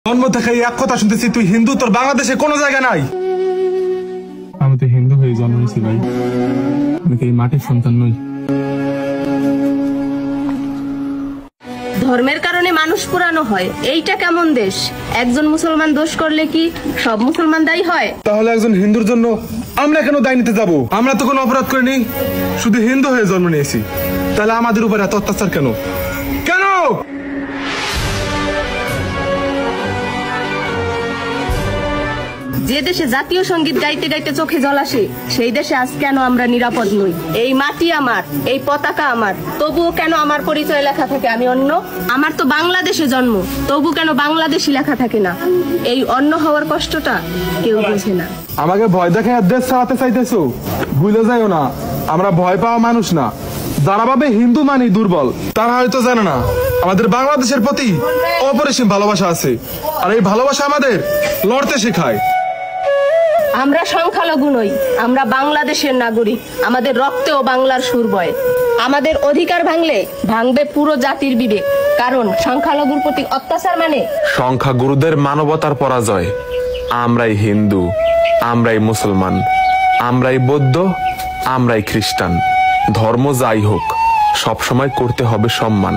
জন্ম থেকে এক কথা শুনতেছি, তুই হিন্দু, তোর বাংলাদেশে কোনো জায়গা নাই। আমি তো হিন্দু হয়ে জন্মেছি ভাই, আমি তো এই মাটির সন্তান নই। ধর্মের কারণে মানুষ পুরানো হয়, এইটা কেমন দেশ? একজন মুসলমান দোষ করলে কি সব মুসলমান দায়ী হয়? তাহলে একজন হিন্দুর জন্য আমরা কেন দায় নিতে যাবো? আমরা তো কোনো অপরাধ করিনি, শুধু হিন্দু হয়ে জন্ম নিয়েছি। তাহলে আমাদের উপর এত অত্যাচার কেন? কেন? যে দেশে জাতীয় সঙ্গীত গাইতে গাইতে চোখে জল আসে, সেই দেশে আজ কেন আমরা নিরাপদ নই? এই মাটি আমার, এই পতাকা আমার, তবুও কেন আমার পরিচয় লেখা থাকে আমি অন্য? আমার তো বাংলাদেশে জন্ম, তবু কেন বাংলাদেশি লেখা থাকে না? এই অন্য হওয়ার কষ্টটা কেউ বোঝে না। আমাকে ভয় দেখে দেশ চালাতে চাইতেছো? ভুলে যাইও না, আমরা ভয় পাওয়া মানুষ না। যারা ভাবে হিন্দু মানি দুর্বল, তারা হয়তো জানে না আমাদের বাংলাদেশের প্রতি অপরিসীম ভালোবাসা আছে, আর এই ভালোবাসা আমাদের লড়তে শেখায়। আমরা সংখ্যালঘু নই, আমরা বাংলাদেশের নাগরিক। আমাদের রক্তেও বাংলার সুর বয়। আমাদের অধিকার ভাঙলে ভাঙবে পুরো জাতির বিবেক, কারণ সংখ্যালঘুর প্রতি অত্যাচার মানে সংখ্যাগুরুদের মানবতার পরাজয়। আমরাই হিন্দু, আমরাই মুসলমান, আমরাই বৌদ্ধ, আমরাই খ্রিস্টান। ধর্ম যাই হোক, সবসময় করতে হবে সম্মান।